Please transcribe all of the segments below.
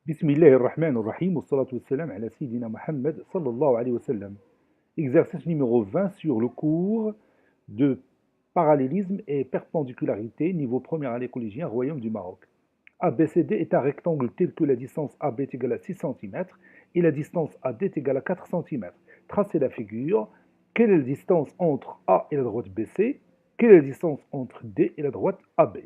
Bismillahirrahmanirrahim, wassalatu wassalam ala Sayyidina Muhammad sallallahu alayhi wa sallam. Exercice numéro 20 sur le cours de parallélisme et perpendicularité, niveau première année collégien, Royaume du Maroc. ABCD est un rectangle tel que la distance AB est égale à 6 cm et la distance AD est égale à 4 cm. Tracez la figure. Quelle est la distance entre A et la droite BC? Quelle est la distance entre D et la droite AB?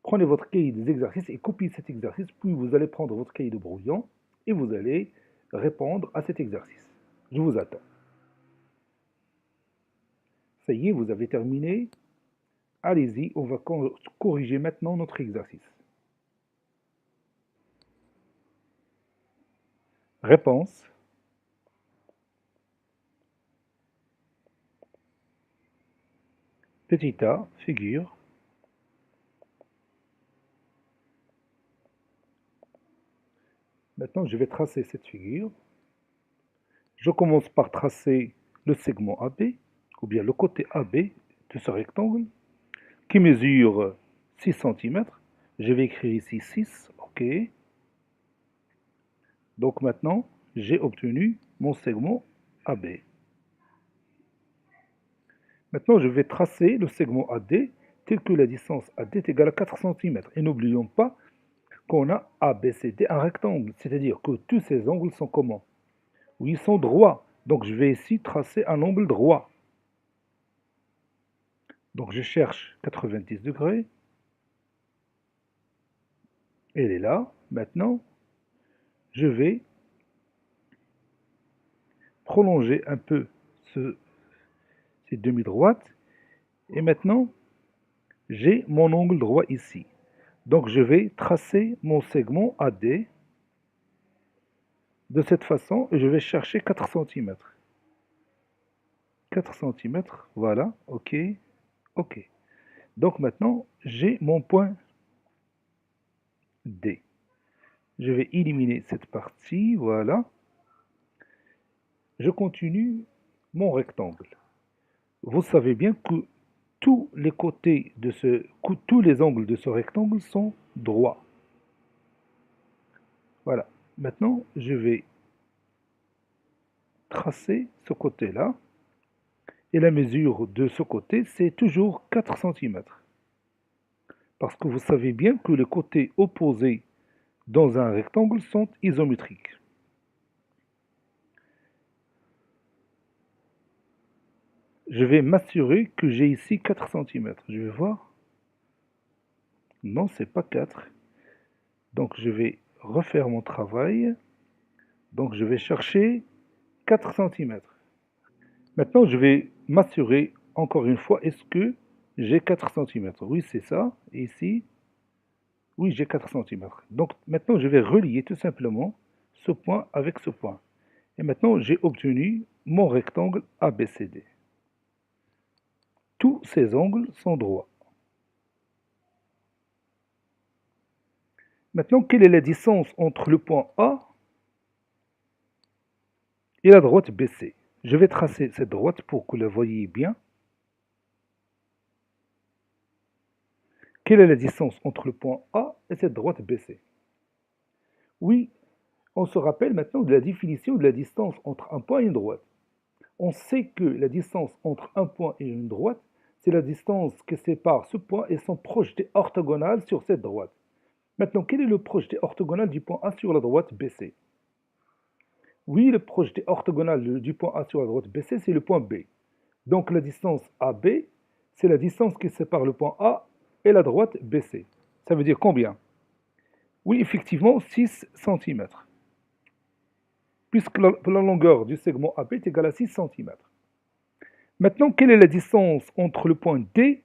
Prenez votre cahier des exercices et copiez cet exercice, puis vous allez prendre votre cahier de brouillon et vous allez répondre à cet exercice. Je vous attends. Ça y est, vous avez terminé. Allez-y, on va corriger maintenant notre exercice. Réponse. Petit a, figure. Maintenant, je vais tracer cette figure. Je commence par tracer le segment AB, ou bien le côté AB de ce rectangle, qui mesure 6 cm. Je vais écrire ici 6, ok. Donc maintenant, j'ai obtenu mon segment AB. Maintenant, je vais tracer le segment AD tel que la distance AD est égale à 4 cm. Et n'oublions pas qu'on a ABCD un rectangle, c'est-à-dire que tous ces angles sont comment? Oui, ils sont droits. Donc je vais ici tracer un angle droit. Donc je cherche 90 degrés. Elle est là. Maintenant, je vais prolonger un peu ces demi-droites. Et maintenant, j'ai mon angle droit ici. Donc je vais tracer mon segment AD de cette façon et je vais chercher 4 cm. 4 cm, voilà, ok, ok. Donc maintenant, j'ai mon point D. Je vais éliminer cette partie, voilà. Je continue mon rectangle. Vous savez bien que tous les côtés de tous les angles de ce rectangle sont droits. Voilà. Maintenant, je vais tracer ce côté-là. Et la mesure de ce côté, c'est toujours 4 cm. Parce que vous savez bien que les côtés opposés dans un rectangle sont isométriques. Je vais m'assurer que j'ai ici 4 cm. Je vais voir. Non, c'est pas 4. Donc je vais refaire mon travail. Donc je vais chercher 4 cm. Maintenant, je vais m'assurer encore une fois, est-ce que j'ai 4 cm? Oui, c'est ça. Et ici, oui, j'ai 4 cm. Donc maintenant, je vais relier tout simplement ce point avec ce point. Et maintenant, j'ai obtenu mon rectangle ABCD. Tous ces angles sont droits. Maintenant, quelle est la distance entre le point A et la droite BC? Je vais tracer cette droite pour que vous la voyez bien. Quelle est la distance entre le point A et cette droite BC? Oui, on se rappelle maintenant de la définition de la distance entre un point et une droite. On sait que la distance entre un point et une droite, c'est la distance qui sépare ce point et son projeté orthogonal sur cette droite. Maintenant, quel est le projeté orthogonal du point A sur la droite BC? Oui, le projeté orthogonal du point A sur la droite BC, c'est le point B. Donc la distance AB, c'est la distance qui sépare le point A et la droite BC. Ça veut dire combien? Oui, effectivement, 6 cm. Puisque la longueur du segment AB est égale à 6 cm. Maintenant, quelle est la distance entre le point D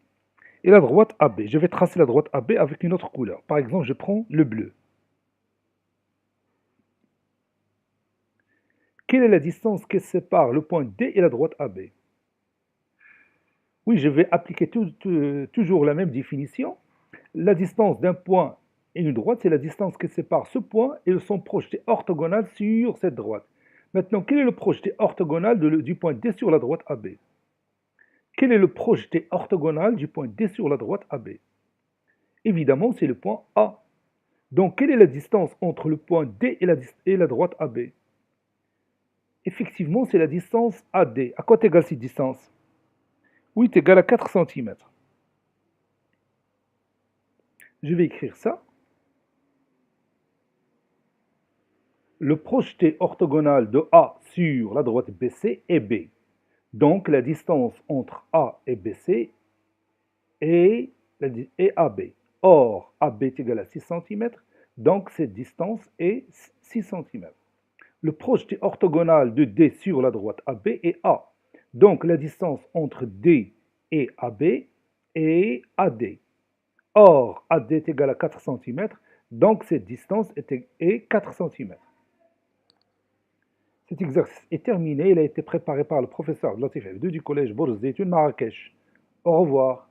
et la droite AB? Je vais tracer la droite AB avec une autre couleur. Par exemple, je prends le bleu. Quelle est la distance qui sépare le point D et la droite AB? Oui, je vais appliquer toujours la même définition. La distance d'un point et une droite, c'est la distance qui sépare ce point et son projeté orthogonal sur cette droite. Maintenant, quel est le projeté orthogonal du point D sur la droite AB? Quel est le projeté orthogonal du point D sur la droite AB? Évidemment, c'est le point A. Donc, quelle est la distance entre le point D et la droite AB? Effectivement, c'est la distance AD. À quoi est égale cette distance? Oui, est égale à 4 centimètres. Je vais écrire ça. Le projeté orthogonal de A sur la droite BC est B. Donc, la distance entre A et BC est AB. Or, AB est égal à 6 centimètres. Donc, cette distance est 6 centimètres. Le projeté orthogonal de D sur la droite AB est A. Donc, la distance entre D et AB est AD. Or, AD est égal à 4 centimètres. Donc, cette distance est 4 centimètres. Cet exercice est terminé. Il a été préparé par le professeur Latif F2 du collège Bourz Zeytoun Marrakech. Au revoir.